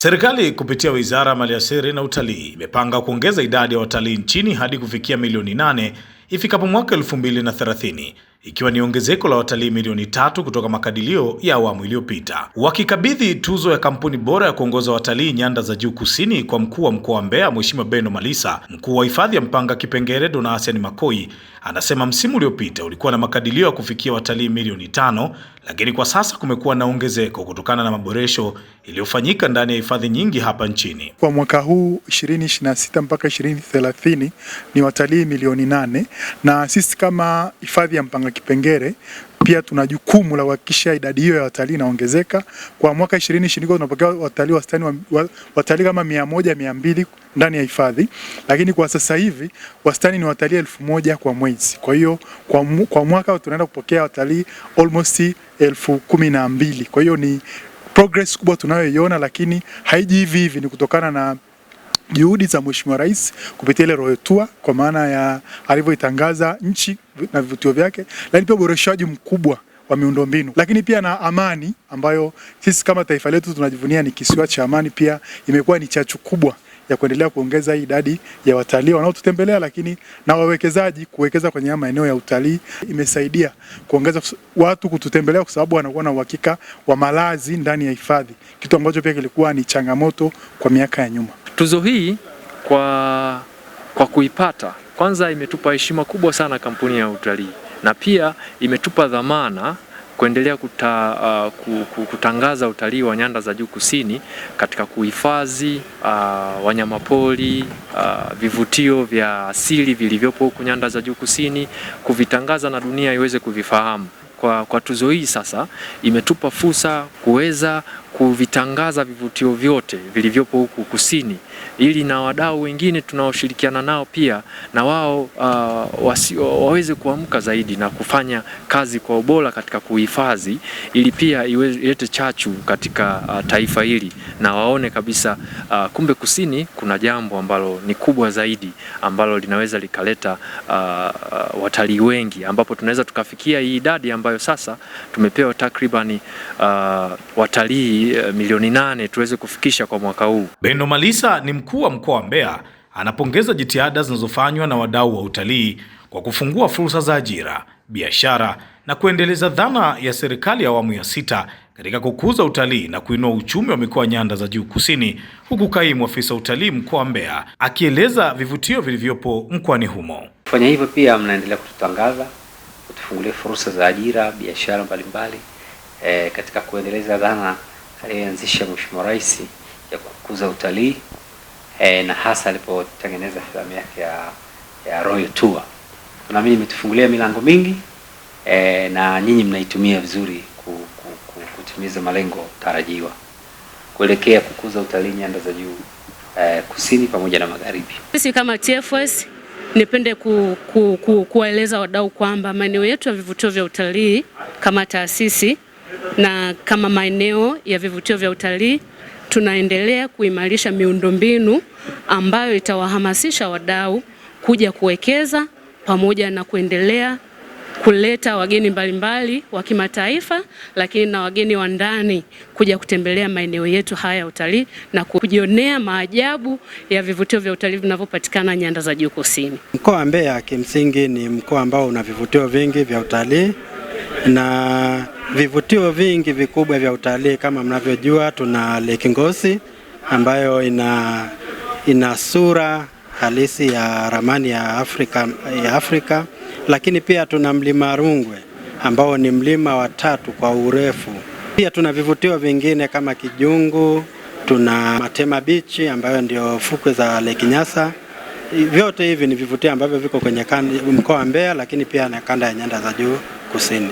Serikali kupitia Wizara ya Maliasili na Utalii imepanga kuongeza idadi ya watalii nchini hadi kufikia milioni 8 ifikapo mwaka 2030, ikiwa ni ongezeko la watalii milioni 3 kutoka makadirio ya awamu iliyopita. Wakikabidhi tuzo ya kampuni bora ya kuongoza watalii nyanda za juu kusini kwa mkuu wa mkoa wa Mbeya Mheshimiwa Beno Malisa, mkuu wa hifadhi ya Mpanga Kipengere Donasian Makoi anasema msimu uliopita ulikuwa na makadirio ya kufikia watalii milioni 5, lakini kwa sasa kumekuwa na ongezeko kutokana na maboresho iliyofanyika ndani ya hifadhi nyingi hapa nchini. Kwa mwaka huu 2026 mpaka 2030 ni watalii milioni 8, na sisi kama hifadhi ya Mpanga Kipengere pia tuna jukumu la kuhakikisha idadi hiyo ya watalii inaongezeka. Kwa mwaka 2020 tunapokea watalii wastani watalii kama 100-200 ndani ya hifadhi, lakini kwa sasa hivi wastani ni watalii 1000 kwa mwezi. Kwa hiyo kwa mwaka tunaenda kupokea watalii almost 1012. Kwa hiyo ni progress kubwa tunayoiona, lakini haiji hivi hivi, ni kutokana na juhudi za Mheshimiwa Rais kupitia ile Royal Tour, kwa maana ya alivyoitangaza nchi na vivutio vyake, lakini pia uboreshaji mkubwa wa miundombinu, lakini pia na amani ambayo sisi kama taifa letu tunajivunia ni kisiwa cha amani, pia imekuwa ni chachu kubwa ya kuendelea kuongeza idadi ya watalii wanaotutembelea, lakini na wawekezaji kuwekeza kwenye maeneo ya utalii. Imesaidia kuongeza watu kututembelea kwa sababu wanakuwa na uhakika wa malazi ndani ya hifadhi, kitu ambacho pia kilikuwa ni changamoto kwa miaka ya nyuma. Tuzo hii kwa kuipata, kwanza imetupa heshima kubwa sana kampuni ya utalii, na pia imetupa dhamana kuendelea kutangaza utalii wa nyanda za juu kusini katika kuhifadhi wanyamapori, vivutio vya asili vilivyopo huku nyanda za juu kusini, kuvitangaza na dunia iweze kuvifahamu. Kwa tuzo hii sasa imetupa fursa kuweza kuvitangaza vivutio vyote vilivyopo huku kusini, ili na wadau wengine tunaoshirikiana nao pia na wao waweze kuamka zaidi na kufanya kazi kwa ubora katika kuhifadhi, ili pia ilete chachu katika taifa hili, na waone kabisa kumbe kusini kuna jambo ambalo ni kubwa zaidi ambalo linaweza likaleta watalii wengi, ambapo tunaweza tukafikia hii idadi ambayo sasa tumepewa takribani watalii milioni 8 tuweze kufikisha kwa mwaka huu. Beno Malisa ni mkuu wa mkoa wa Mbeya, anapongeza jitihada zinazofanywa na wadau wa utalii kwa kufungua fursa za ajira, biashara na kuendeleza dhana ya serikali ya awamu ya 6 katika kukuza utalii na kuinua uchumi wa mikoa nyanda za juu kusini, huku kaimu afisa utalii mkoa wa Mbeya akieleza vivutio vilivyopo mkoani humo. Kufanya hivyo pia mnaendelea kututangaza, kutufungulia fursa za ajira, biashara mbalimbali katika kuendeleza dhana aliyoanzisha Mheshimiwa Rais ya kukuza utalii na hasa alipotengeneza filamu yake ya Royal Tour. Tunaamini imetufungulia milango mingi na nyinyi mnaitumia vizuri kutimiza malengo tarajiwa kuelekea kukuza utalii nyanda za juu kusini pamoja na magharibi. Sisi kama TFS nipende kuwaeleza wadau kwamba maeneo yetu ya vivutio vya utalii kama taasisi na kama maeneo ya vivutio vya utalii tunaendelea kuimarisha miundombinu ambayo itawahamasisha wadau kuja kuwekeza pamoja na kuendelea kuleta wageni mbalimbali wa kimataifa, lakini na wageni wa ndani kuja kutembelea maeneo yetu haya ya utalii na kujionea maajabu ya vivutio vya utalii vinavyopatikana nyanda za juu kusini. Mkoa wa Mbeya kimsingi ni mkoa ambao una vivutio vingi vya utalii, na vivutio vingi vikubwa vya utalii kama mnavyojua, tuna Lake Ngosi ambayo ina sura halisi ya ramani ya Afrika, lakini pia tuna mlima Rungwe ambao ni mlima wa 3 kwa urefu. Pia tuna vivutio vingine kama Kijungu, tuna Matema Beach ambayo ndio fukwe za Lake Nyasa. Vyote hivi ni vivutio ambavyo viko kwenye mkoa wa Mbeya, lakini pia na kanda ya nyanda za juu kusini.